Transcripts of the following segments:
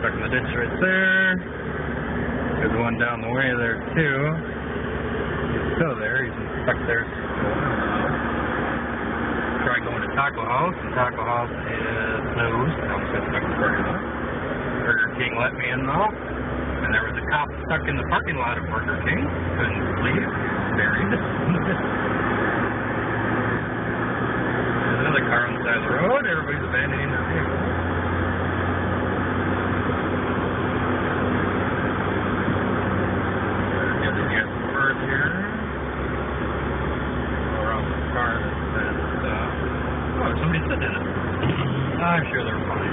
stuck in the ditch right there. There's one down the way there too. He's still there. He's stuck there. Try going to Taco House, and Taco House is closed. I'm just stuck in the parking lot. Burger King let me in though. And there was a cop stuck in the parking lot of Burger King. Couldn't leave. Buried. There's another car on the side of the road. Everybody's abandoning their vehicle. Get the gas bird here. Go around the car that's oh, somebody's sitting in it. I'm sure they're fine.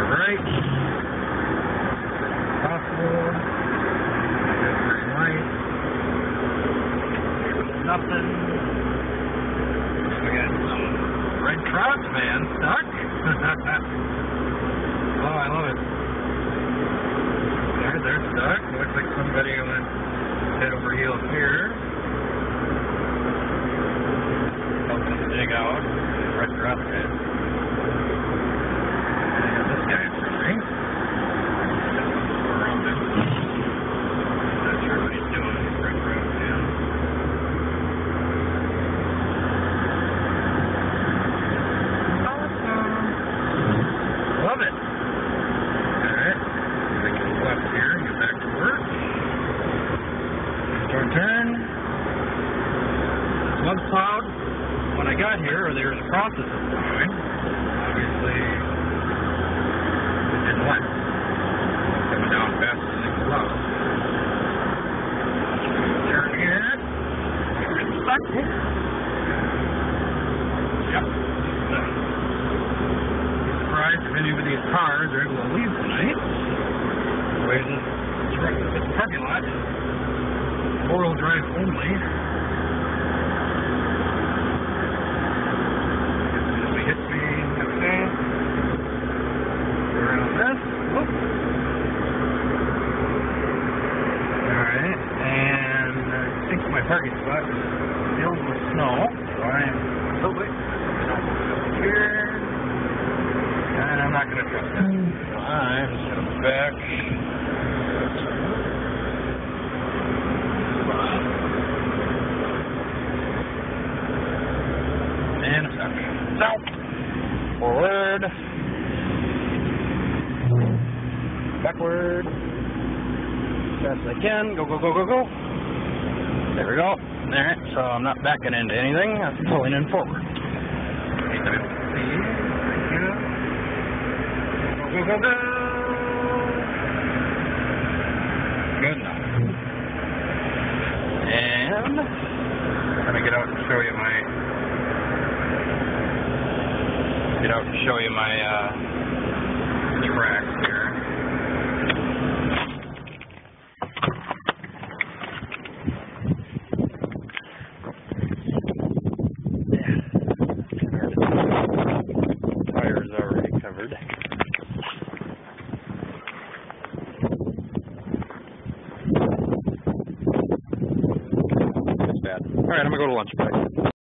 Right. Possible. Green light. Nothing. We got some Red Cross van stuck. Oh, I love it. They're stuck. Looks like somebody went head over heels here. Helping them dig out. Red Cross guys. Turn. This was plowed when I got here, or there was a process of plowing. Obviously, it didn't last. Coming down faster than it plowed. Turn here. It's stuck. Yep. Surprised if any of these cars are able to leave tonight. Where's this parking lot? 4-wheel drive only. If it hits me, okay. Around this. Whoop. Alright, and I think my parking spot is filled with snow, so I'm here, and I'm not going to trust it. So I'm just going to back. And south, forward, backward, fast as I can, go, go, go, go, go. There we go. Alright, so I'm not backing into anything, I'm pulling in forward. Go, go, go, go. Good enough. And let me get out and show you my tracks here. Tires already covered. That's bad. Alright, I'm gonna go to lunch break.